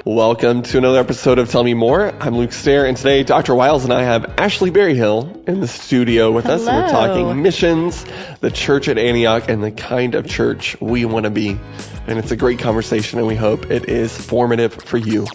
Welcome to another episode of Tell Me More. I'm Luke Stehr, and today Dr. Wiles and I have Ashley Berryhill in the studio with us. And we're talking missions, the church at Antioch, and the kind of church we want to be. And it's a great conversation, and we hope it is formative for you.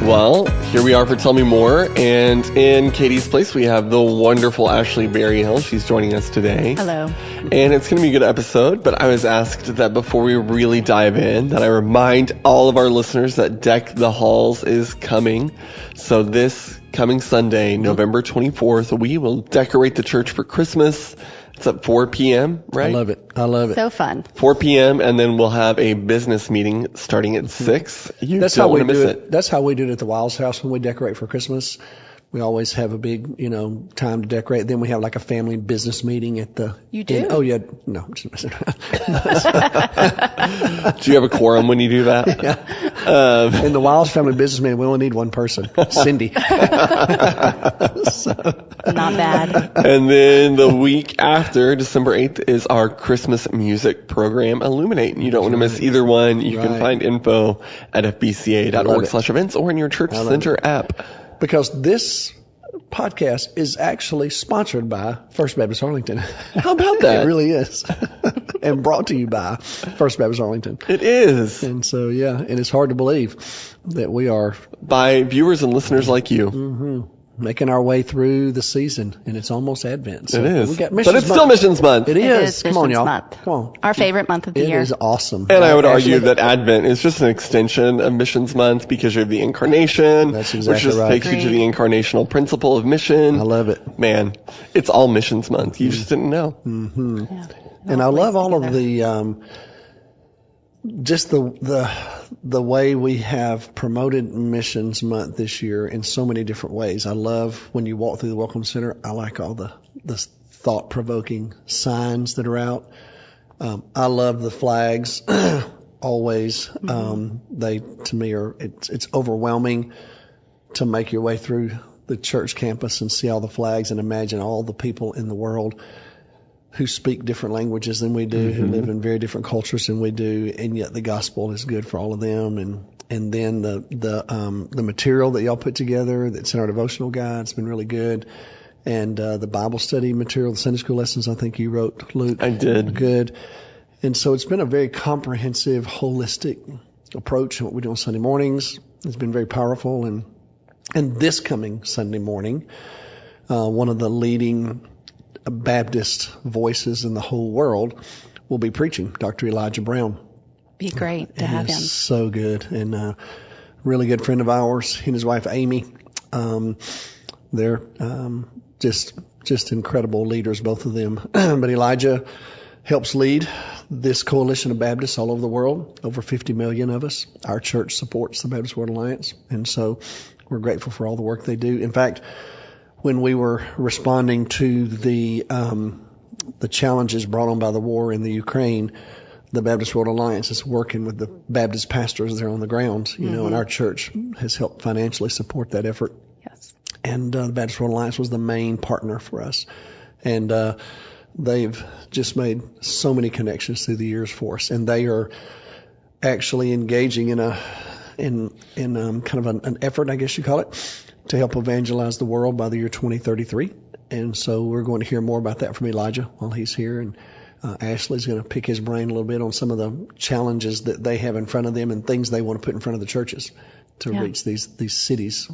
Well, here we are for Tell Me More, and in Katie's place, we have the wonderful Ashley Berryhill. She's joining us today. Hello. And it's going to be a good episode, but I was asked that before we really dive in, that I remind all of our listeners that Deck the Halls is coming. So this coming Sunday, November 24th, we will decorate the church for Christmas. It's at 4 p.m., right? I love it. So fun. 4 p.m., and then we'll have a business meeting starting at 6. That's how we do it. That's how we do it at the Wiles house when we decorate for Christmas. We always have a big, time to decorate. Then we have like a family business meeting at the... You do? Oh, yeah. No, I'm just messing around. Do you have a quorum when you do that? Yeah. In the Wiles family business meeting, we only need one person, Cindy. Not bad. And then the week after, December 8th, is our Christmas music program, Illuminate. And you don't want to miss either one. You can find info at fbca.org/events or in your Church Center app. Because this podcast is actually sponsored by First Baptist Arlington. How about that? It really is. And brought to you by First Baptist Arlington. It is. And so, and it's hard to believe that we are... by viewers and listeners like you. Making our way through the season, and it's almost Advent. So it is. We got but it's still Missions Month. It is. Come on, y'all. Month. Come on. Our favorite month of the year. It is awesome. And I would argue that Advent is just an extension of Missions Month because you have the Incarnation. That's exactly which just takes you to the incarnational principle of mission. I love it. Man, it's all Missions Month. You just didn't know. Mm-hmm. Yeah. And I love all of the... just the way we have promoted Missions Month this year in so many different ways. I love when you walk through the Welcome Center. I like all the thought-provoking signs that are out. I love the flags always. They, to me, it's overwhelming to make your way through the church campus and see all the flags and imagine all the people in the world who speak different languages than we do, who live in very different cultures than we do, and yet the gospel is good for all of them. And then the material that y'all put together that's in our devotional guide has been really good. And the Bible study material, the Sunday school lessons, I think you wrote, Luke. I did. Good. And so it's been a very comprehensive, holistic approach to what we do on Sunday mornings. It's been very powerful. And this coming Sunday morning, one of the leading Baptist voices in the whole world will be preaching, Dr. Elijah Brown. Be great to have him. So good. And a really good friend of ours, he and his wife Amy. They're just incredible leaders, both of them. But Elijah helps lead this coalition of Baptists all over the world, over 50 million of us. Our church supports the Baptist World Alliance, and so we're grateful for all the work they do. In fact, when we were responding to the challenges brought on by the war in the Ukraine, the Baptist World Alliance is working with the Baptist pastors there on the ground, and our church has helped financially support that effort. Yes. And the Baptist World Alliance was the main partner for us. And they've just made so many connections through the years for us. And they are actually engaging in kind of an effort, I guess you call it, to help evangelize the world by the year 2033. And so we're going to hear more about that from Elijah while he's here. And Ashley's going to pick his brain a little bit on some of the challenges that they have in front of them and things they want to put in front of the churches to reach these cities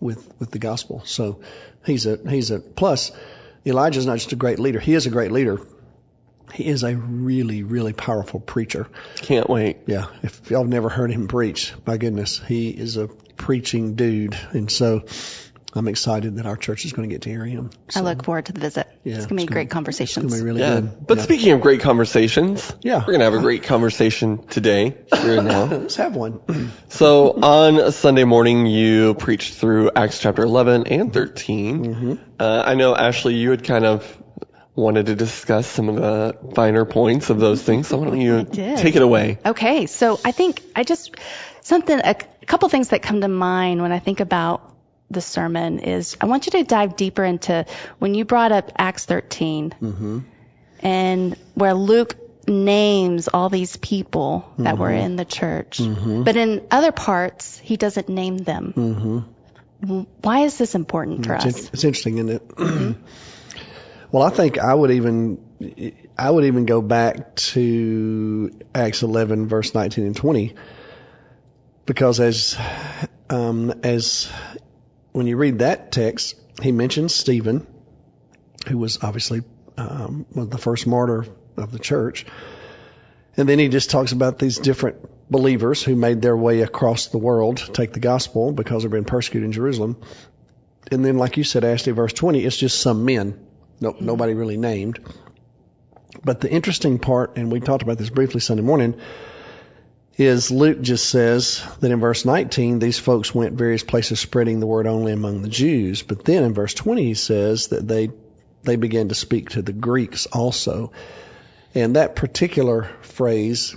with the gospel. So he's a plus. Elijah's not just a great leader. He is a great leader. He is a really, really powerful preacher. Can't wait. Yeah. If y'all have never heard him preach, my goodness, he is a preaching dude. And so I'm excited that our church is going to get to hear him. So, I look forward to the visit. Yeah, it's going to be great conversations. It's going to be really good. But speaking of great conversations, we're going to have a great conversation today, here and now. Let's have one. So on Sunday morning, you preached through Acts chapter 11 and 13. I know, Ashley, you had kind of wanted to discuss some of the finer points of those things. So why don't you take it away? Okay. So I think a couple things that come to mind when I think about the sermon is I want you to dive deeper into when you brought up Acts 13 and where Luke names all these people that were in the church. But in other parts, he doesn't name them. Why is this important for us? It's interesting, isn't it? Well, I think I would even go back to Acts 11, verse 19 and 20, because as when you read that text, he mentions Stephen, who was obviously the first martyr of the church. And then he just talks about these different believers who made their way across the world to take the gospel because they've been persecuted in Jerusalem. And then, like you said, Ashley, verse 20, it's just some men. Nobody really named. But the interesting part, and we talked about this briefly Sunday morning, is Luke just says that in verse 19, these folks went various places spreading the word only among the Jews. But then in verse 20, he says that they began to speak to the Greeks also. And that particular phrase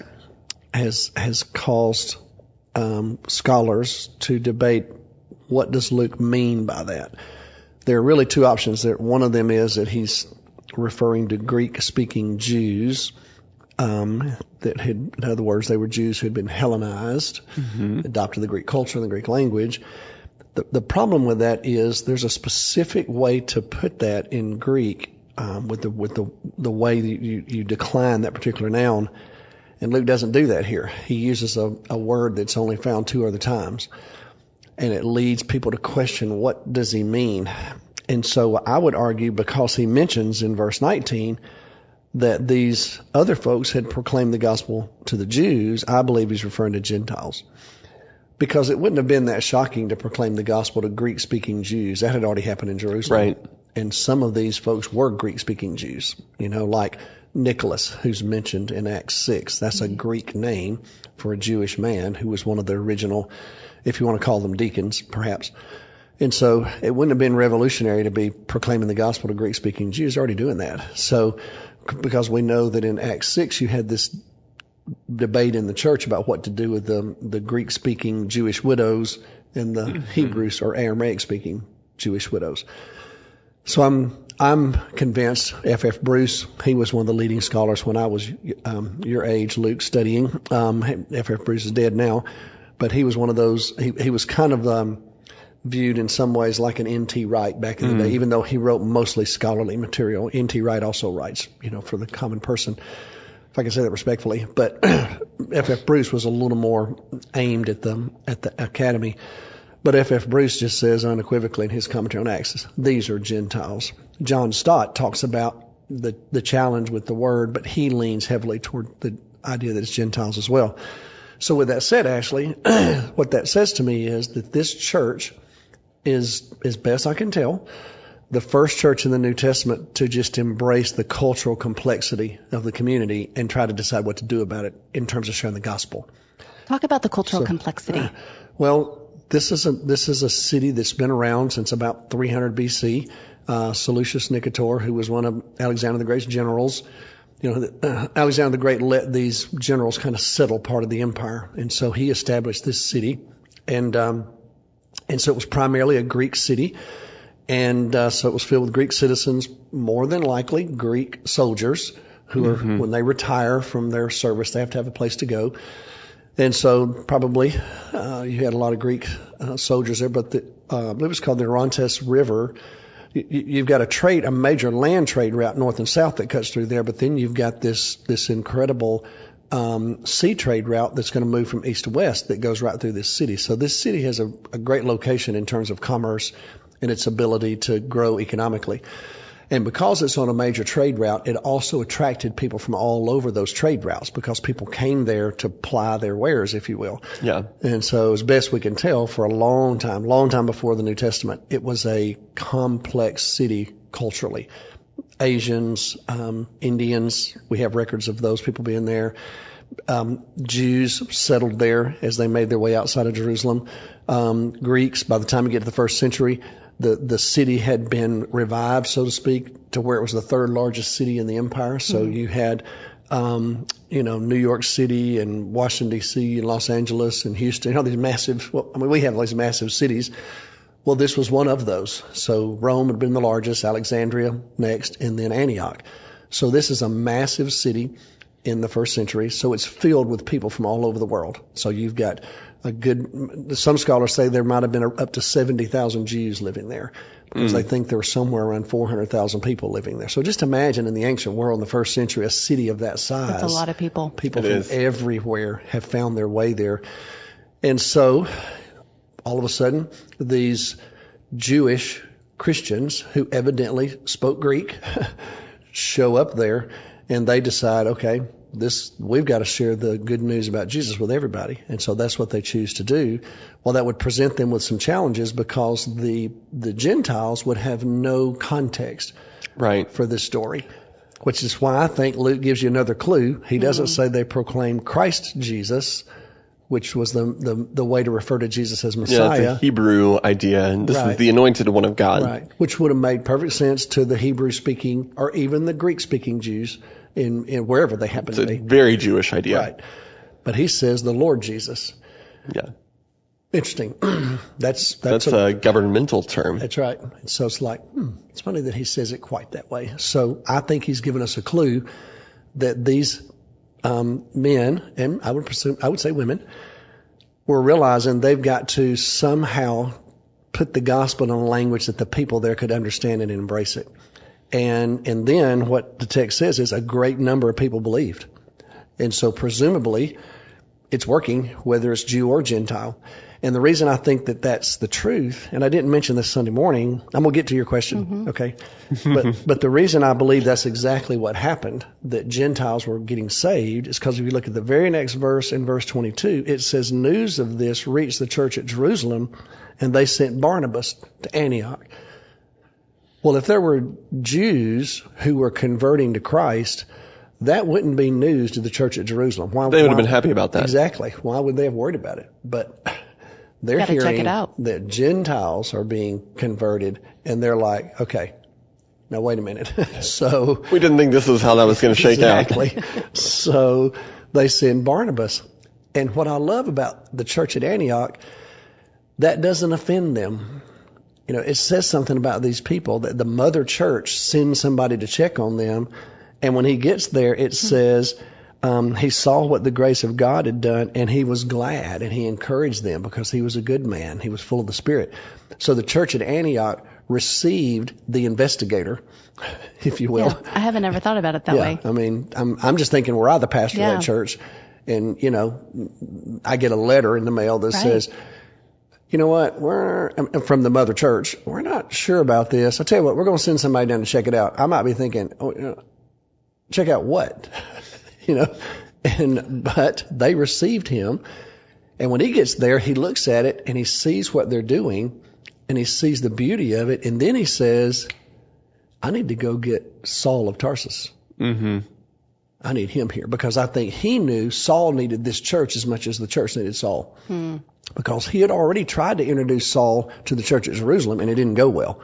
has caused scholars to debate, what does Luke mean by that? There are really two options there. One of them is that he's referring to Greek-speaking Jews, that had, in other words, they were Jews who had been Hellenized, adopted the Greek culture and the Greek language. The problem with that is there's a specific way to put that in Greek, with the way that you decline that particular noun. And Luke doesn't do that here. He uses a word that's only found two other times. And it leads people to question, what does he mean? And so I would argue, because he mentions in verse 19 that these other folks had proclaimed the gospel to the Jews, I believe he's referring to Gentiles. Because it wouldn't have been that shocking to proclaim the gospel to Greek-speaking Jews. That had already happened in Jerusalem. Right. And some of these folks were Greek-speaking Jews, like Nicholas, who's mentioned in Acts 6. That's a Greek name for a Jewish man who was one of the original, if you want to call them deacons, perhaps. And so it wouldn't have been revolutionary to be proclaiming the gospel to Greek-speaking Jews. Already doing that. So, because we know that in Acts 6 you had this debate in the church about what to do with the Greek-speaking Jewish widows and the Hebrews or Aramaic-speaking Jewish widows. So I'm convinced F.F. Bruce, he was one of the leading scholars when I was your age, Luke, studying. F.F. Bruce is dead now, but he was one of those. He was kind of viewed in some ways like an N.T. Wright back in the day, even though he wrote mostly scholarly material. N.T. Wright also writes, for the common person, if I can say that respectfully. But F.F. Bruce was a little more aimed at the academy. But F.F. Bruce just says unequivocally in his commentary on Acts, these are Gentiles. John Stott talks about the challenge with the word, but he leans heavily toward the idea that it's Gentiles as well. So with that said, Ashley, what that says to me is that this church is, as best I can tell, the first church in the New Testament to just embrace the cultural complexity of the community and try to decide what to do about it in terms of sharing the gospel. Talk about the cultural complexity. Well, this is a city that's been around since about 300 BC. Seleucus Nicator, who was one of Alexander the Great's generals, Alexander the Great let these generals kind of settle part of the empire, and so he established this city, and so it was primarily a Greek city, and so it was filled with Greek citizens, more than likely Greek soldiers who are, when they retire from their service, they have to have a place to go. And so probably you had a lot of Greek soldiers there, but I believe it's called the Orontes River. You've got a major land trade route north and south that cuts through there, but then you've got this incredible sea trade route that's going to move from east to west that goes right through this city. So this city has a great location in terms of commerce and its ability to grow economically. And because it's on a major trade route, it also attracted people from all over those trade routes because people came there to ply their wares, if you will. Yeah. And so as best we can tell, for a long time before the New Testament, it was a complex city culturally. Asians, Indians, we have records of those people being there. Jews settled there as they made their way outside of Jerusalem. Greeks, by the time you get to the first century, the city had been revived, so to speak, to where it was the third largest city in the empire. So you had, New York City and Washington, D.C. and Los Angeles and Houston, all these massive, we have these massive cities. Well, this was one of those. So Rome had been the largest, Alexandria next, and then Antioch. So this is a massive city. in the first century, so it's filled with people from all over the world. So you've got some scholars say there might have been up to 70,000 Jews living there, because they think there were somewhere around 400,000 people living there. So just imagine in the ancient world in the first century, a city of that size. That's a lot of people. People from everywhere have found their way there. And so all of a sudden, these Jewish Christians who evidently spoke Greek show up there, and they decide, okay, we've got to share the good news about Jesus with everybody. And so that's what they choose to do. Well, that would present them with some challenges, because the Gentiles would have no context for this story, which is why I think Luke gives you another clue. He doesn't say they proclaim Christ Jesus, which was the way to refer to Jesus as Messiah. Yeah, it's a Hebrew idea, and this is the anointed one of God. Right, which would have made perfect sense to the Hebrew-speaking or even the Greek-speaking Jews in wherever they happen to be. It's a very Jewish idea. Right. But he says the Lord Jesus. Yeah. Interesting. That's a governmental term. That's right. So it's like, it's funny that he says it quite that way. So I think he's given us a clue that these men, and I would say women, were realizing they've got to somehow put the gospel in a language that the people there could understand and embrace it. And then what the text says is a great number of people believed. And so presumably it's working, whether it's Jew or Gentile. And the reason I think that that's the truth, and I didn't mention this Sunday morning, I'm going to get to your question, okay? But the reason I believe that's exactly what happened, that Gentiles were getting saved, is because if you look at the very next verse, in verse 22, it says, news of this reached the church at Jerusalem, and they sent Barnabas to Antioch. Well, if there were Jews who were converting to Christ, that wouldn't be news to the church at Jerusalem. They would have been happy about that. Exactly. Why would they have worried about it? But they're hearing that Gentiles are being converted, and they're like, okay, now wait a minute. So we didn't think this was how that was going to shake out. Exactly. So they send Barnabas. And what I love about the church at Antioch, that doesn't offend them. You know, it says something about these people that the mother church sends somebody to check on them. And when he gets there, it says he saw what the grace of God had done, and he was glad, and he encouraged them because he was a good man. He was full of the Spirit. So the church at Antioch received the investigator, if you will. Yeah, I haven't ever thought about it that way. I mean, I'm just thinking, were I the pastor of that church, and, you know, I get a letter in the mail that says, you know what, from the mother church, we're not sure about this. I'll tell you what, we're going to send somebody down to check it out. I might be thinking, check out what? You know, but they received him. And when he gets there, he looks at it and he sees what they're doing and he sees the beauty of it. And then he says, I need to go get Saul of Tarsus. I need him here, because I think he knew Saul needed this church as much as the church needed Saul. Because he had already tried to introduce Saul to the church at Jerusalem, and it didn't go well.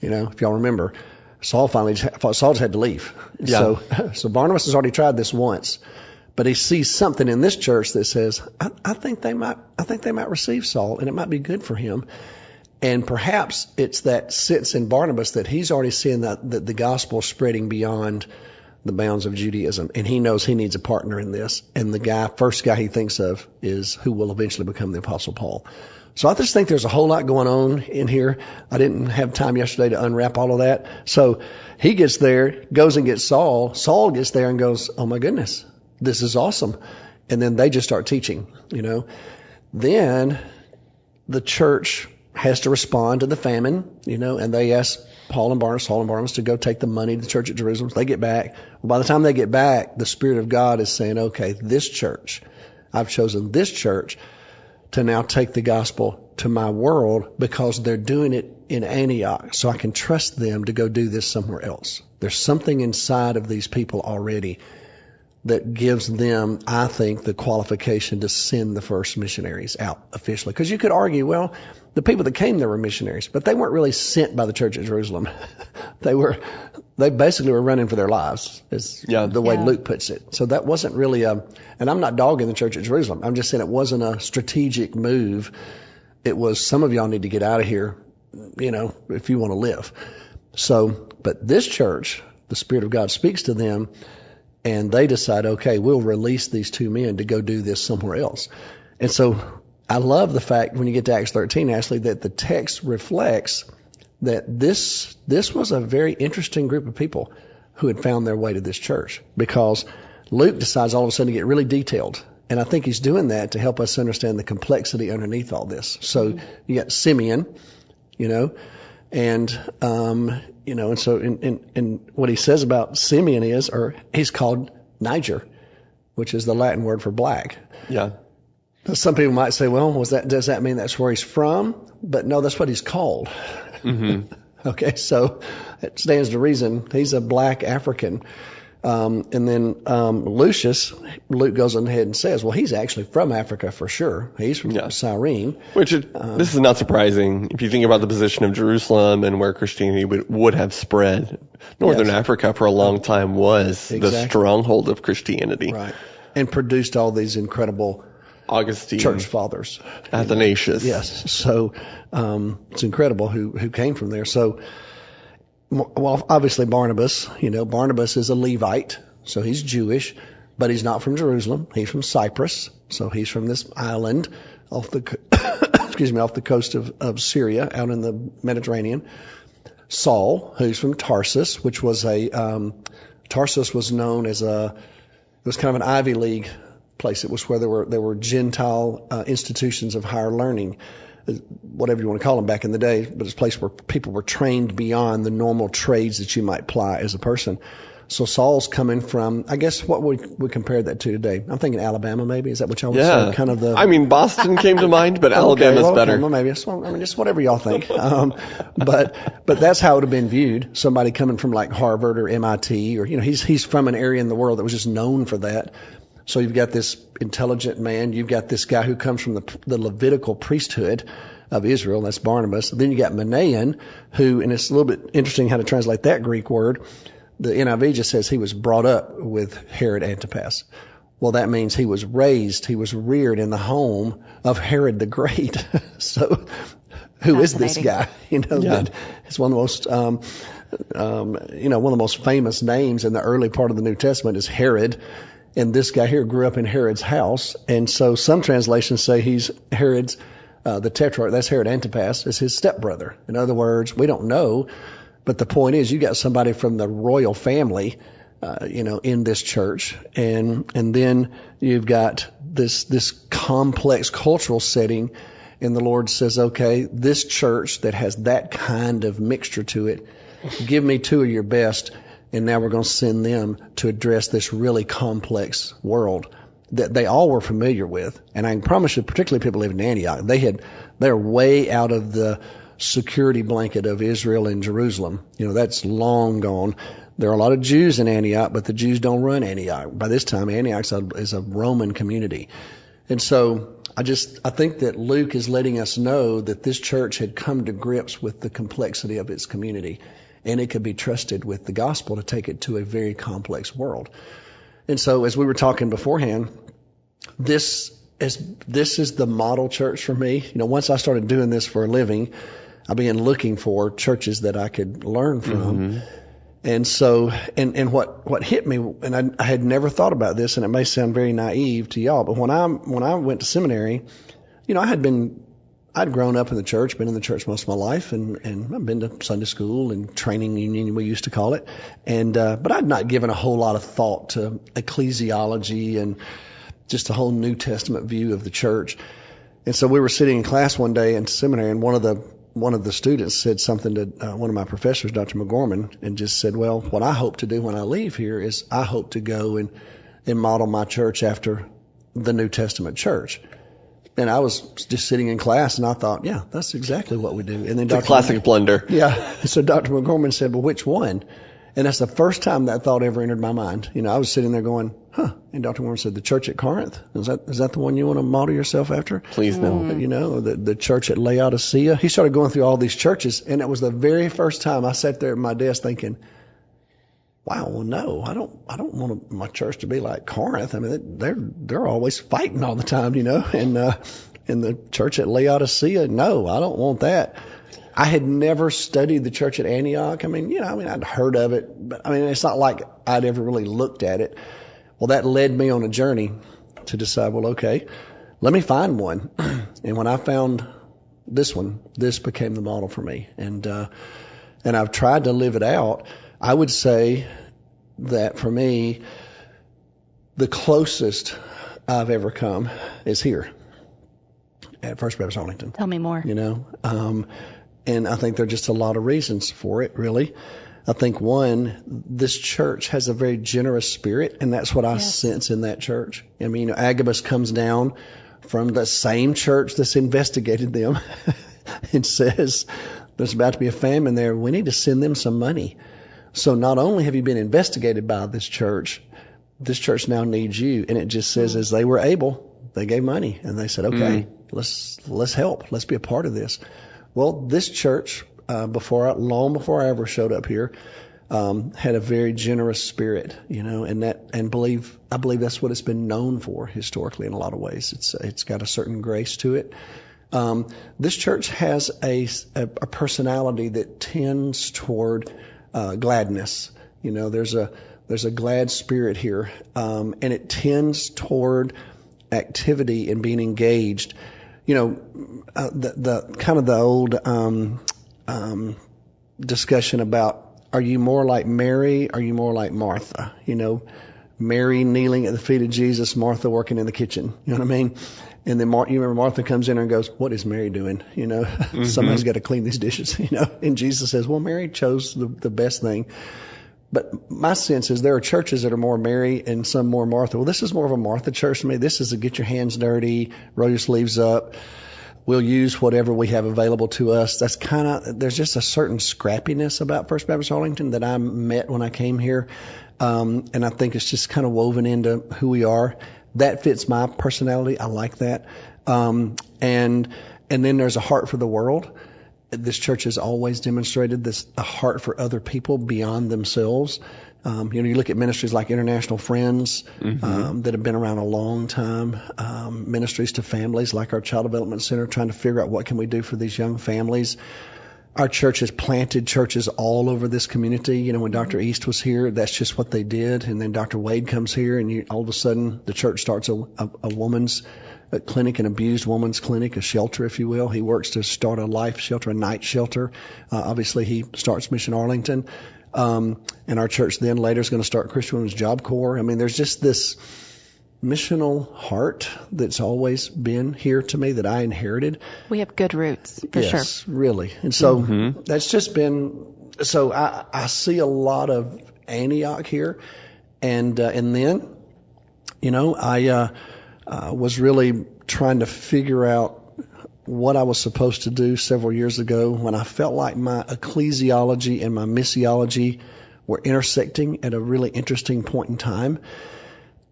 You know, if y'all remember, Saul just had to leave. Yeah. So Barnabas has already tried this once, but he sees something in this church that says, I think they might receive Saul, and it might be good for him. And perhaps it's that sense in Barnabas that he's already seeing that the gospel is spreading beyond the bounds of Judaism, and he knows he needs a partner in this. And the first guy he thinks of is who will eventually become the Apostle Paul. So I just think there's a whole lot going on in here. I didn't have time yesterday to unwrap all of that. So he gets there, goes and gets Saul. Saul gets there and goes, oh my goodness, this is awesome. And then they just start teaching, you know. Then the church has to respond to the famine, you know, and they ask Saul and Barnabas to go take the money to the church at Jerusalem. They get back. Well, by the time they get back, the Spirit of God is saying, okay, this church, I've chosen this church to now take the gospel to my world, because they're doing it in Antioch. So I can trust them to go do this somewhere else. There's something inside of these people already that gives them, I think, the qualification to send the first missionaries out officially. Because you could argue, well, the people that came there were missionaries, but they weren't really sent by the church at Jerusalem. They basically were running for their lives, is the way Luke puts it. So that wasn't really and I'm not dogging the church at Jerusalem. I'm just saying it wasn't a strategic move. It was, some of y'all need to get out of here, you know, if you want to live. So, but this church, the Spirit of God speaks to them, And they decide, okay, we'll release these 2 men to go do this somewhere else. And so I love the fact when you get to Acts 13, Ashley, that the text reflects that this was a very interesting group of people who had found their way to this church, because Luke decides all of a sudden to get really detailed. And I think he's doing that to help us understand the complexity underneath all this. So you got Simeon, and so in what he says about Simeon he's called Niger, which is the Latin word for black. Yeah. Some people might say, well, does that mean that's where he's from? But no, that's what he's called. Mm-hmm. Okay, so it stands to reason he's a black African. And then Luke goes on ahead and says, well, he's actually from Africa for sure. He's from Cyrene. This is not surprising if you think about the position of Jerusalem and where Christianity would have spread. Northern Africa for a long time was the stronghold of Christianity. Right. And produced all these incredible Augustine, church fathers, Athanasius. Yes. So it's incredible who came from there. So, well, obviously Barnabas is a Levite, so he's Jewish, but he's not from Jerusalem. He's from Cyprus, so he's from this island off the off the coast of Syria, out in the Mediterranean. Saul, who's from Tarsus, which was Tarsus was known as it was kind of an Ivy League place. It was where there were Gentile institutions of higher learning, whatever you want to call them back in the day, but it's a place where people were trained beyond the normal trades that you might ply as a person. So Saul's coming from, I guess, what would we compare that to today? I'm thinking Alabama, maybe. Is that what y'all would say? Kind of Boston came to mind, but Alabama's better. Well, maybe. Just whatever y'all think. But that's how it would have been viewed. Somebody coming from like Harvard or MIT, or he's from an area in the world that was just known for that. So you've got this intelligent man. You've got this guy who comes from the Levitical priesthood of Israel. That's Barnabas. Then you got Manaen, who, and it's a little bit interesting how to translate that Greek word. The NIV just says he was brought up with Herod Antipas. Well, that means he was reared in the home of Herod the Great. So who is this guy? It's one of the most, one of the most famous names in the early part of the New Testament is Herod. And this guy here grew up in Herod's house. And so some translations say he's Herod's, the tetrarch, that's Herod Antipas, is his stepbrother. In other words, we don't know. But the point is, you got somebody from the royal family, in this church. And then you've got this complex cultural setting. And the Lord says, okay, this church that has that kind of mixture to it, give me 2 of your best. And now we're going to send them to address this really complex world that they all were familiar with. And I can promise you, particularly people living in Antioch, they're way out of the security blanket of Israel and Jerusalem. That's long gone. There are a lot of Jews in Antioch, but the Jews don't run Antioch. By this time, Antioch is a Roman community. And so I think that Luke is letting us know that this church had come to grips with the complexity of its community, and it could be trusted with the gospel to take it to a very complex world. And so as we were talking beforehand, this is the model church for me. Once I started doing this for a living, I began looking for churches that I could learn from. Mm-hmm. And so, and what hit me, and I had never thought about this, and it may sound very naive to y'all, but when I went to seminary, I'd grown up in the church, been in the church most of my life, and I've been to Sunday school and training union, we used to call it. But I'd not given a whole lot of thought to ecclesiology and just a whole New Testament view of the church. And so we were sitting in class one day in seminary, and one of the students said something to one of my professors, Dr. McGorman, and just said, well, what I hope to do when I leave here is I hope to go and model my church after the New Testament church. And I was just sitting in class, and I thought, yeah, that's exactly what we do. And then it's a classic blunder. Yeah. So Dr. McGorman said, well, which one? And that's the first time that thought ever entered my mind. I was sitting there going, huh. And Dr. McGorman said, the church at Corinth, is that the one you want to model yourself after? Please no. The church at Laodicea. He started going through all these churches, and it was the very first time I sat there at my desk thinking, wow, well, no, I don't want my church to be like Corinth. I mean, they're always fighting all the time, and the church at Laodicea, no, I don't want that. I had never studied the church at Antioch. I'd heard of it, but it's not like I'd ever really looked at it. Well, that led me on a journey to decide, well, okay, let me find one. And when I found this one, this became the model for me. And I've tried to live it out. I would say that for me, the closest I've ever come is here at First Baptist Arlington. Tell me more. And I think there are just a lot of reasons for it, really. I think, one, this church has a very generous spirit, and that's what I sense in that church. Agabus comes down from the same church that's investigated them and says, there's about to be a famine there. We need to send them some money. So not only have you been investigated by this church now needs you. And it just says, as they were able, they gave money. And they said, okay, let's help. Let's be a part of this. Well, this church, long before I ever showed up here, had a very generous spirit, and I believe that's what it's been known for historically in a lot of ways. It's got a certain grace to it. This church has a personality that tends toward gladness. There's a glad spirit here, and it tends toward activity and being engaged. The kind of the old discussion about, are you more like Mary? Are you more like Martha? Mary kneeling at the feet of Jesus, Martha working in the kitchen. You know what I mean? And then you remember Martha comes in and goes, what is Mary doing? Somebody's got to clean these dishes, And Jesus says, well, Mary chose the best thing. But my sense is there are churches that are more Mary and some more Martha. Well, this is more of a Martha church to me. This is a get your hands dirty, roll your sleeves up. We'll use whatever we have available to us. That's there's just a certain scrappiness about First Baptist Arlington that I met when I came here. And I think it's just kind of woven into who we are. That fits my personality. I like that. And then there's a heart for the world. This church has always demonstrated a heart for other people beyond themselves. You look at ministries like International Friends, that have been around a long time, ministries to families like our Child Development Center, trying to figure out what can we do for these young families. Our church has planted churches all over this community. When Dr. East was here, that's just what they did. And then Dr. Wade comes here, and all of a sudden the church starts a woman's clinic, an abused woman's clinic, a shelter, if you will. He works to start a life shelter, a night shelter. Obviously, he starts Mission Arlington. And our church then later is going to start Christian Women's Job Corps. There's just this missional heart that's always been here to me that I inherited. We have good roots, for sure. Yes, really. And so that's just been, so I see a lot of Antioch here. And then, I was really trying to figure out what I was supposed to do several years ago when I felt like my ecclesiology and my missiology were intersecting at a really interesting point in time.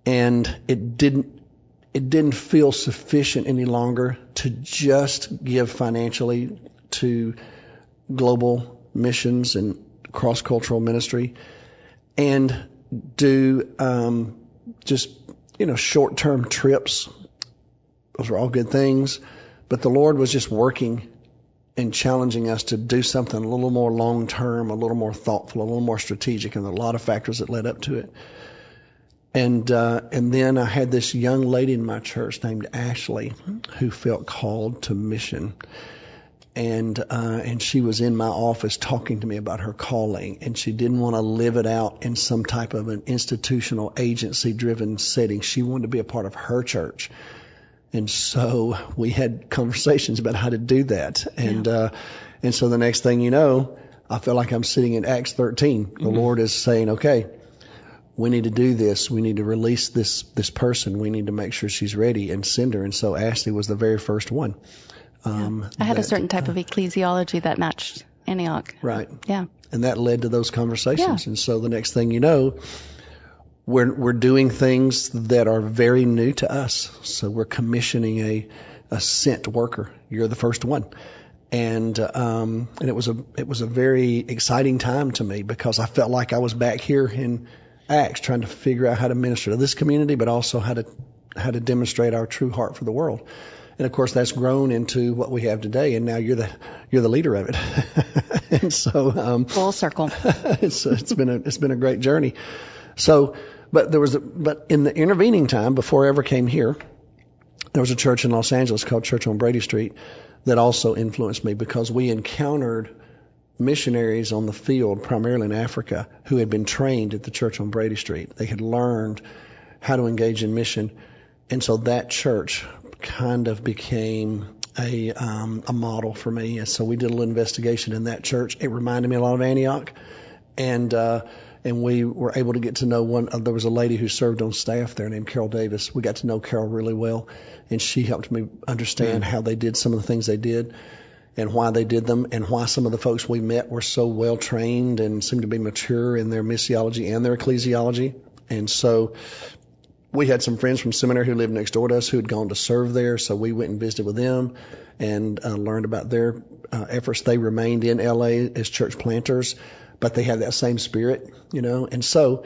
And it didn't feel sufficient any longer to just give financially to global missions and cross-cultural ministry and do just short-term trips. Those are all good things. But the Lord was just working and challenging us to do something a little more long-term, a little more thoughtful, a little more strategic, and there are a lot of factors that led up to it. And then I had this young lady in my church named Ashley who felt called to mission. And she was in my office talking to me about her calling, and she didn't want to live it out in some type of an institutional agency-driven setting. She wanted to be a part of her church. And so we had conversations about how to do that. And so the next thing you know, I feel like I'm sitting in Acts 13. The Lord is saying, okay, we need to do this. We need to release this person. We need to make sure she's ready and send her. And so Ashley was the very first one. I had a certain type of ecclesiology that matched Antioch. Right. Yeah. And that led to those conversations. Yeah. And so the next thing you know, we're doing things that are very new to us. So we're commissioning a sent worker. You're the first one. And it was a very exciting time to me because I felt like I was back here in Acts trying to figure out how to minister to this community, but also how to demonstrate our true heart for the world. And of course, that's grown into what we have today. And now you're the leader of it. And so, full circle. It's been a great journey. So, but in the intervening time, before I ever came here, there was a church in Los Angeles called Church on Brady Street that also influenced me, because we encountered missionaries on the field, primarily in Africa, who had been trained at the Church on Brady Street. They had learned how to engage in mission. And so that church kind of became a model for me. And so we did a little investigation in that church. It reminded me a lot of Antioch. And we were able to get to know there was a lady who served on staff there named Carol Davis. We got to know Carol really well, and she helped me understand how they did some of the things they did and why they did them, and why some of the folks we met were so well trained and seemed to be mature in their missiology and their ecclesiology. And so we had some friends from seminary who lived next door to us who had gone to serve there, so we went and visited with them and learned about their efforts. They remained in L.A. as church planters, but they had that same spirit, And so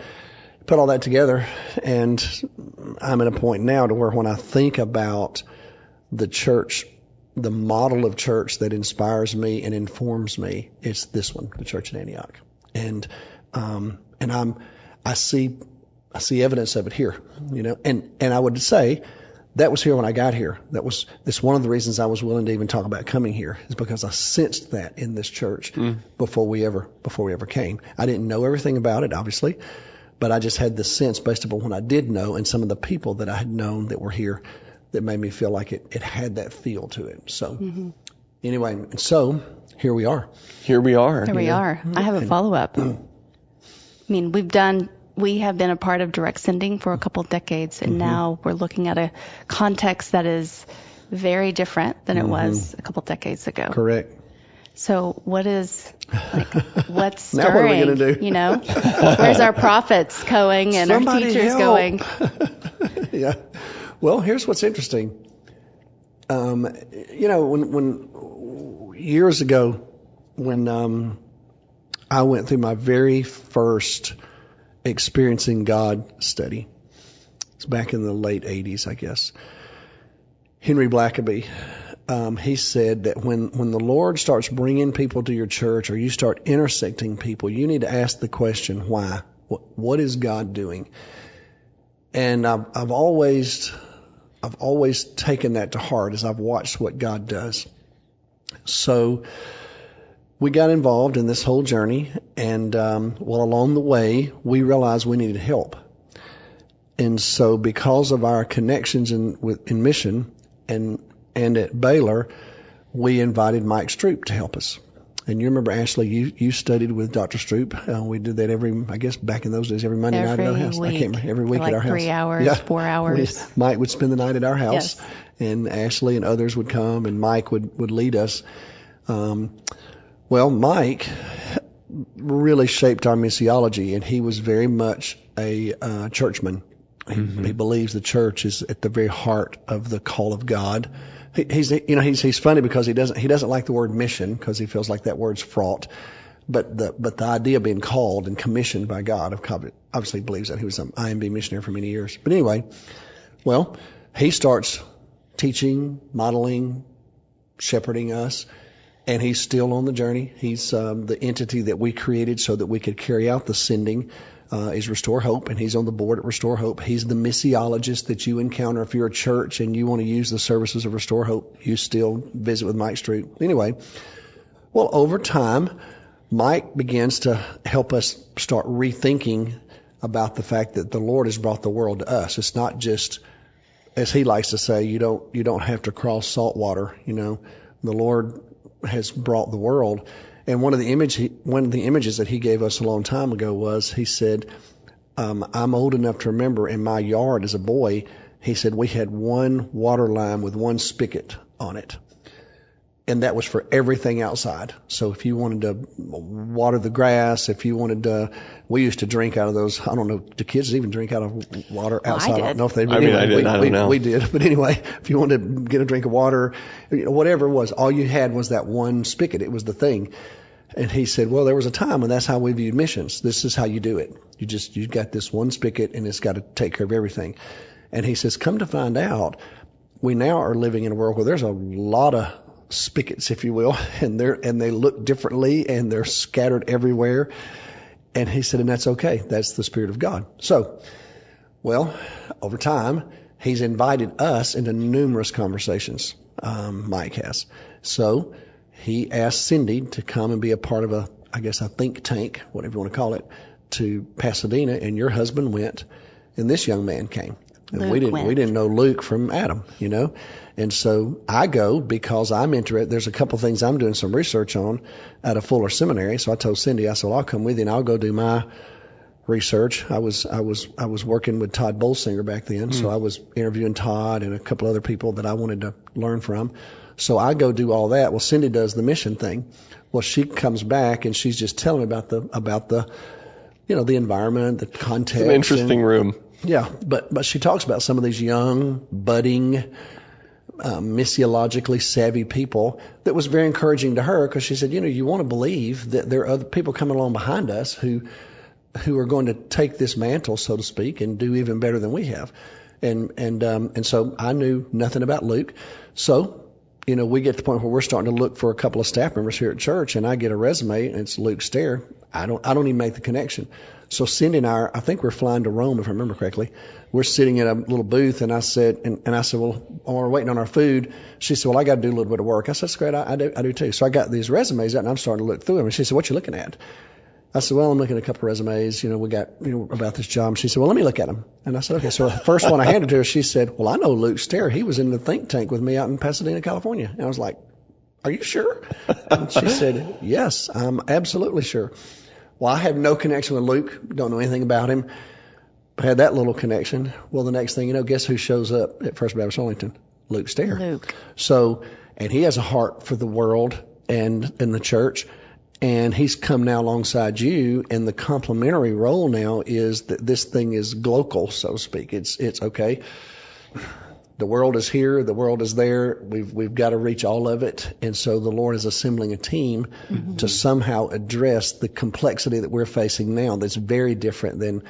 put all that together, and I'm at a point now to where when I think about the church, the model of church that inspires me and informs me, it's this one, the church in Antioch. And I see evidence of it here, and I would say that was here when I got here. That's one of the reasons I was willing to even talk about coming here, is because I sensed that in this church before we ever came. I didn't know everything about it, obviously, but I just had the sense based upon what I did know and some of the people that I had known that were here that made me feel like it had that feel to it. So anyway, so here we are. Here we are. I have a follow-up. I mean, we have been a part of direct sending for a couple of decades, and now we're looking at a context that is very different than it was a couple of decades ago. Correct. So what's stirring? Now what are we going to do? Where's our prophets going and Somebody our teachers help. going? Yeah. Well, here's what's interesting. When years ago, when I went through my very first experiencing God study, it's back in the late 80s, I guess. Henry Blackaby, he said that when the Lord starts bringing people to your church, or you start intersecting people, you need to ask the question, why? What is God doing? And I've always taken that to heart as I've watched what God does. So we got involved in this whole journey, and along the way, we realized we needed help. And so because of our connections in mission and at Baylor, we invited Mike Stroop to help us. And you remember, Ashley, you studied with Dr. Stroop. We did that I guess back in those days, every Monday night at our house. Week. I can't remember, every week at our house. 3 hours, 4 hours. Mike would spend the night at our house, Yes. and Ashley and others would come, and Mike would lead us. Mike really shaped our missiology, and he was very much a churchman. He believes the church is at the very heart of the call of God. He's funny because he doesn't like the word mission, because he feels like that word's fraught. But the idea of being called and commissioned by God, obviously believes that. He was an IMB missionary for many years. But anyway, he starts teaching, modeling, shepherding us, and he's still on the journey. He's the entity that we created so that we could carry out the sending. Is Restore Hope, and he's on the board at Restore Hope. He's the missiologist that you encounter if you're a church and you want to use the services of Restore Hope. You still visit with Mike Stroop. Anyway, over time, Mike begins to help us start rethinking about the fact that the Lord has brought the world to us. It's not just, as he likes to say, you don't have to cross salt water. The Lord has brought the world. And one of the images that he gave us a long time ago was, he said, I'm old enough to remember in my yard as a boy, he said, we had one water line with one spigot on it. And that was for everything outside. So if you wanted to water the grass, if you wanted to, we used to drink out of those. I don't know, do kids even drink out of water outside? I did. don't know if they did. I did. I don't know. We did. But anyway, if you wanted to get a drink of water, whatever it was, all you had was that one spigot. It was the thing. And he said, there was a time when that's how we viewed missions. This is how you do it. You got this one spigot, and it's got to take care of everything. And he says, come to find out, we now are living in a world where there's a lot of spigots, if you will, and they look differently and they're scattered everywhere. And he said, and that's okay. That's the Spirit of God. So, well, over time, he's invited us into numerous conversations. Mike has. So he asked Cindy to come and be a part of a think tank, whatever you want to call it, to Pasadena, and your husband went, and this young man came. And we didn't know Luke from Adam, And so I go because I'm interested. There's a couple things I'm doing some research on at a Fuller Seminary. So I told Cindy, I said, well, I'll come with you and I'll go do my research. I was working with Todd Bolsinger back then. So I was interviewing Todd and a couple other people that I wanted to learn from. So I go do all that. Well, Cindy does the mission thing. Well, she comes back and she's just telling me about the the environment, the context. It's an interesting room. Yeah, but she talks about some of these young, budding, missiologically savvy people that was very encouraging to her, because she said, you want to believe that there are other people coming along behind us who are going to take this mantle, so to speak, and do even better than we have. And so I knew nothing about Luke. So, we get to the point where we're starting to look for a couple of staff members here at church, and I get a resume, and it's Luke Stehr. I don't even make the connection. So Cindy and I think we're flying to Rome, if I remember correctly. We're sitting in a little booth, and I said, well, while we're waiting on our food, she said, well, I got to do a little bit of work. I said, that's great. I do too. So I got these resumes out, and I'm starting to look through them. And she said, what you looking at? I said, well, I'm looking at a couple of resumes, we got, about this job. She said, well, let me look at them. And I said, okay. So the first one I handed to her, she said, well, I know Luke Stehr. He was in the think tank with me out in Pasadena, California. And I was like, are you sure? And she said, yes, I'm absolutely sure. Well, I have no connection with Luke. Don't know anything about him. But had that little connection. Well, the next thing guess who shows up at First Baptist Arlington? Luke Stehr. Luke. So, and he has a heart for the world and the church. And he's come now alongside you, and the complementary role now is that this thing is global, so to speak. It's okay. The world is here. The world is there. We've got to reach all of it. And so the Lord is assembling a team to somehow address the complexity that we're facing now that's very different than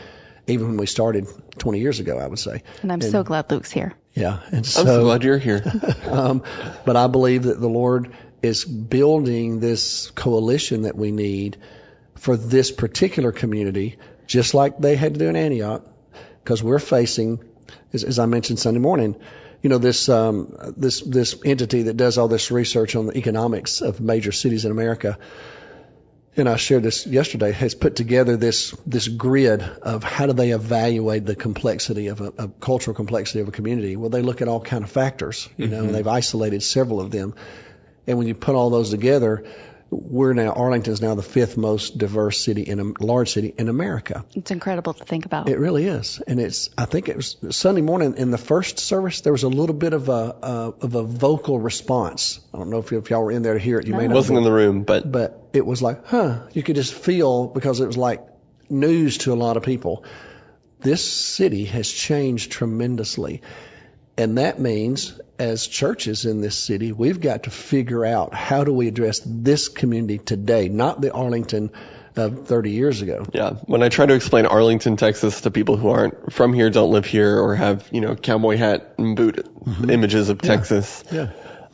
even when we started 20 years ago, I would say. And I'm so glad Luke's here. Yeah. And so, I'm so glad you're here. But I believe that the Lord is building this coalition that we need for this particular community, just like they had to do in Antioch, because we're facing, as I mentioned Sunday morning, this entity that does all this research on the economics of major cities in America, and I shared this yesterday, has put together this grid of how do they evaluate the complexity of a cultural complexity of a community. Well, they look at all kind of factors, and they've isolated several of them. And when you put all those together, Arlington's now the 5th most diverse city large city in America. It's incredible to think about. It really is. And I think it was Sunday morning in the first service, there was a little bit of a vocal response. I don't know if y'all were in there to hear it. You may not. I wasn't in the room, but it was like, you could just feel, because it was like news to a lot of people. This city has changed tremendously. And that means, as churches in this city, we've got to figure out how do we address this community today, not the Arlington of 30 years ago. Yeah. When I try to explain Arlington, Texas to people who aren't from here, don't live here, or have, cowboy hat and boot images of Texas,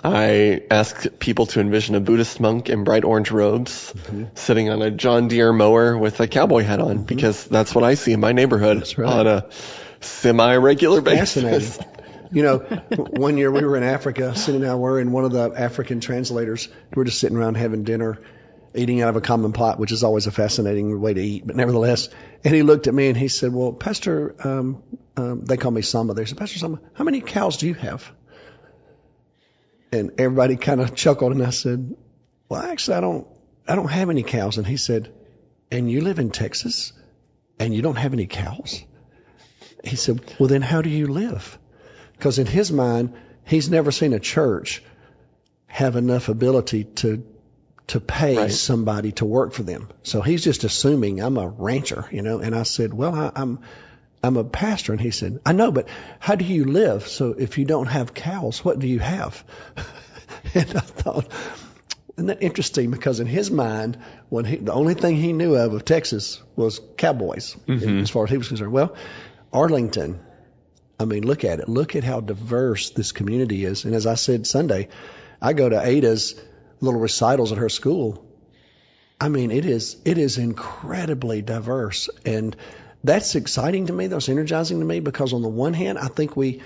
I ask people to envision a Buddhist monk in bright orange robes sitting on a John Deere mower with a cowboy hat on, because that's what I see in my neighborhood on a semi-regular basis. Fascinating. One year we were in Africa, Cindy and I were, and one of the African translators, we were just sitting around having dinner, eating out of a common pot, which is always a fascinating way to eat, but nevertheless. And he looked at me and he said, well, Pastor, they call me Samba. They said, Pastor Samba, how many cows do you have? And everybody kind of chuckled, and I said, well, actually, I don't have any cows. And he said, and you live in Texas and you don't have any cows? He said, well, then how do you live? Because in his mind, he's never seen a church have enough ability to pay somebody to work for them. So he's just assuming I'm a rancher, And I said, well, I'm a pastor. And he said, I know, but how do you live? So if you don't have cows, what do you have? And I thought, isn't that interesting? Because in his mind, the only thing he knew of Texas was cowboys, as far as he was concerned. Well, Arlington I mean, look at it. Look at how diverse this community is. And as I said Sunday, I go to Ada's little recitals at her school. I mean, it is incredibly diverse. And that's exciting to me. That's energizing to me, because on the one hand, I think we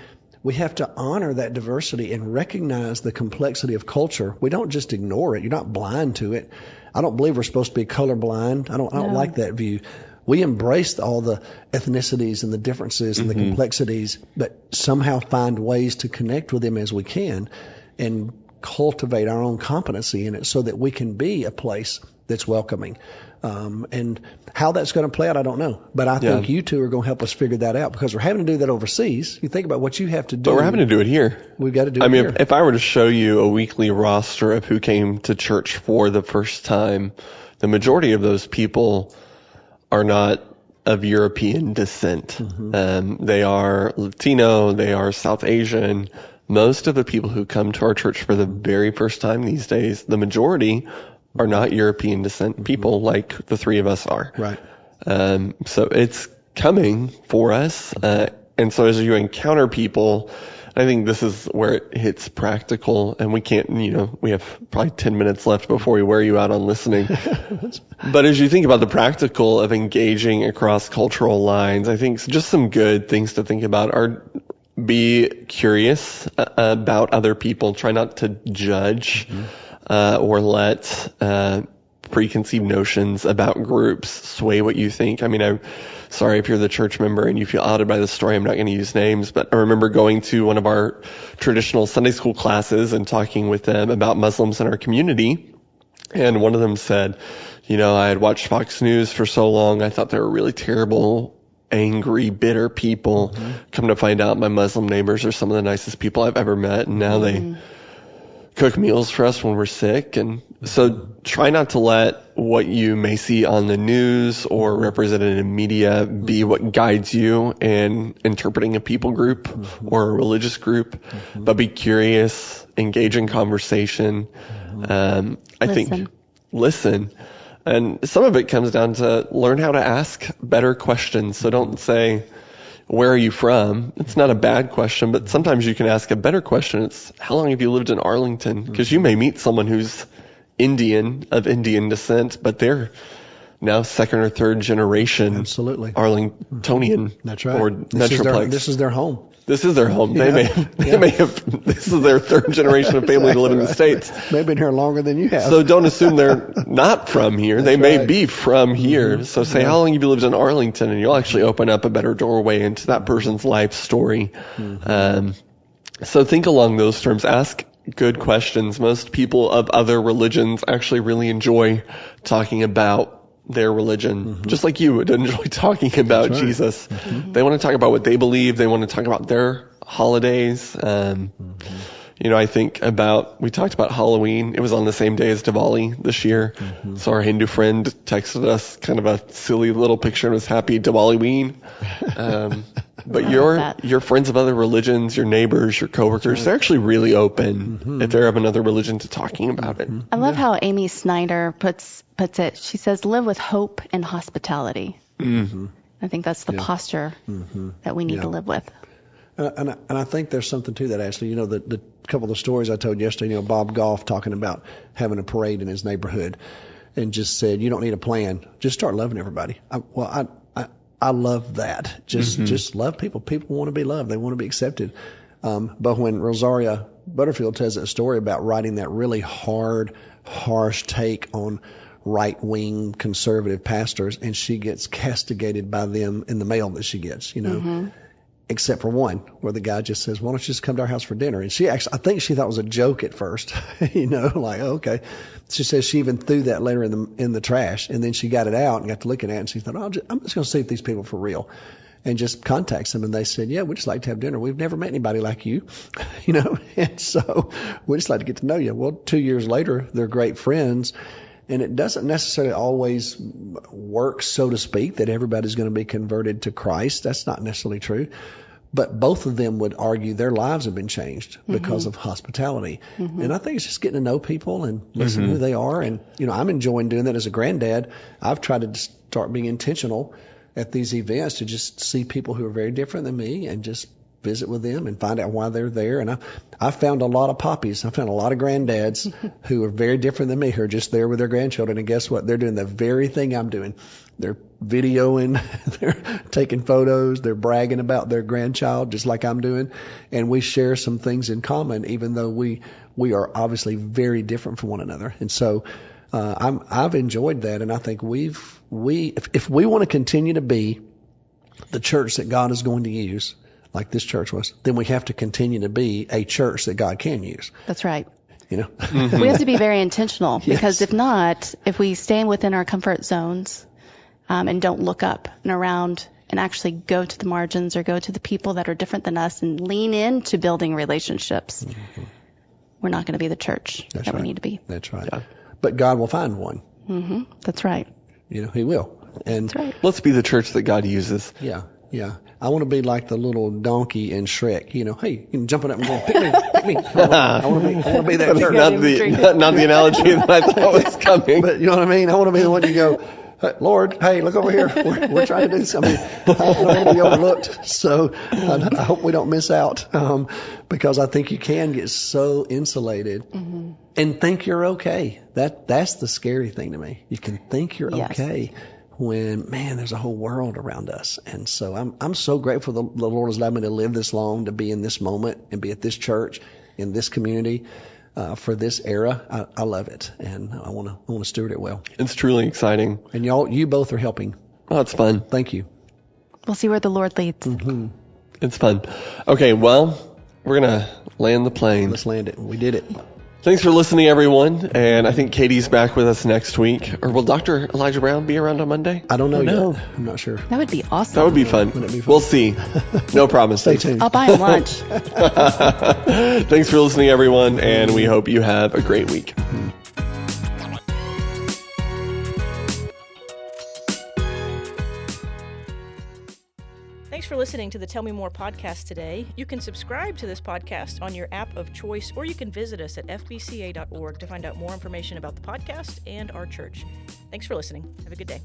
have to honor that diversity and recognize the complexity of culture. We don't just ignore it. You're not blind to it. I don't believe we're supposed to be colorblind. I don't like that view. We embrace all the ethnicities and the differences and the complexities, but somehow find ways to connect with them as we can and cultivate our own competency in it so that we can be a place that's welcoming. And how that's going to play out, I don't know. But I think you two are going to help us figure that out, because we're having to do that overseas. You think about what you have to do. But we're having to do it here. We've got to do it here. If I were to show you a weekly roster of who came to church for the first time, the majority of those people are not of European descent. They are Latino, they are South Asian. Most of the people who come to our church for the very first time these days, the majority are not European descent people like the three of us are. Right. So it's coming for us. And so as you encounter people, I think this is where it hits practical, and we can't, we have probably 10 minutes left before we wear you out on listening. But as you think about the practical of engaging across cultural lines, I think just some good things to think about are be curious about other people. Try not to judge or let preconceived notions about groups sway what you think. I mean, I'm sorry if you're the church member and you feel outed by the story. I'm not going to use names, but I remember going to one of our traditional Sunday school classes and talking with them about Muslims in our community. And one of them said, I had watched Fox News for so long. I thought they were really terrible, angry, bitter people. Come to find out, my Muslim neighbors are some of the nicest people I've ever met. And now they cook meals for us when we're sick. And so try not to let what you may see on the news or represented in media be what guides you in interpreting a people group or a religious group, but be curious, engage in conversation. I think listen. And some of it comes down to learn how to ask better questions. So don't say, where are you from? It's not a bad question, but sometimes you can ask a better question. It's, how long have you lived in Arlington? Because you may meet someone who's Indian, of Indian descent, but they're now second or third generation Arlingtonian. That's right. Or Metroplex. This is their home. This is their home. They may have, this is their third generation of family to live in the States. They've been here longer than you have. So don't assume they're not from here. They may be from here. So say, how long have you lived in Arlington? And you'll actually open up a better doorway into that person's life story. So think along those terms. Ask good questions. Most people of other religions actually really enjoy talking about their religion, just like you would enjoy talking about Jesus. They want to talk about what they believe. They want to talk about their holidays. I think we talked about Halloween. It was on the same day as Diwali this year. So our Hindu friend texted us kind of a silly little picture and was happy Diwali-ween. But your friends of other religions, your neighbors, your coworkers, they're actually really open if they're of another religion to talking about it. I love how Amy Snyder puts it. She says, live with hope and hospitality. I think that's the posture that we need to live with. And I think there's something to that, Ashley. The couple of the stories I told yesterday, Bob Goff talking about having a parade in his neighborhood and just said, you don't need a plan. Just start loving everybody. I love that. Just love people. People want to be loved. They want to be accepted. But when Rosaria Butterfield tells that story about writing that really hard, harsh take on right-wing conservative pastors, and she gets castigated by them in the mail that she gets, except for one where the guy just says, why don't you just come to our house for dinner? And she actually, I think she thought it was a joke at first, like, okay. She says she even threw that letter in the trash, and then she got it out and got to looking at it, and she thought, I'm just going to see if these people are for real, and just contacts them. And they said, yeah, we'd just like to have dinner. We've never met anybody like you, and so we'd just like to get to know you. Well, 2 years later, they're great friends. And it doesn't necessarily always work, so to speak, that everybody's going to be converted to Christ. That's not necessarily true. But both of them would argue their lives have been changed because of hospitality. And I think it's just getting to know people and listen to who they are. And, I'm enjoying doing that as a granddad. I've tried to start being intentional at these events to just see people who are very different than me and just visit with them and find out why they're there. And I found a lot of poppies. I found a lot of granddads who are very different than me, who are just there with their grandchildren. And guess what? They're doing the very thing I'm doing. They're videoing, they're taking photos, they're bragging about their grandchild just like I'm doing. And we share some things in common, even though we are obviously very different from one another. And so I've enjoyed that. And I think if we want to continue to be the church that God is going to use, like this church was, then we have to continue to be a church that God can use. That's right. You know, we have to be very intentional, because Yes. if not, if we stay within our comfort zones and don't look up and around and actually go to the margins or go to the people that are different than us and lean into building relationships, we're not going to be the church That's that right. we need to be. That's right. Yeah. But God will find one. That's right. You know, He will. And That's right. Let's be the church that God uses. yeah. I want to be like the little donkey in Shrek. You know, hey, you can jump it up and go, pick me. I want to be that church. Not the analogy that I thought was coming. But you know what I mean? I want to be the one you go, hey, Lord, hey, look over here. We're trying to do something. I don't want to be overlooked. So I hope we don't miss out, because I think you can get so insulated and think you're okay. That's the scary thing to me. You can think you're okay when, man, there's a whole world around us. And so I'm so grateful the Lord has allowed me to live this long, to be in this moment and be at this church, in this community. For this era, I love it, and I want to steward it well. It's truly exciting. And you both are helping. Oh, it's fun. Thank you. We'll see where the Lord leads. It's fun. Okay, well, we're going to land the plane. Let's land it. We did it. Thanks for listening, everyone. And I think Katie's back with us next week. Or will Dr. Elijah Brown be around on Monday? I don't know yet. I'm not sure. That would be awesome. That would be fun. Wouldn't it be fun? We'll see. No promises. Stay tuned. I'll buy him lunch. Thanks for listening, everyone, and we hope you have a great week. Thanks for listening to the Tell Me More podcast today. You can subscribe to this podcast on your app of choice, or you can visit us at fbca.org to find out more information about the podcast and our church. Thanks for listening. Have a good day.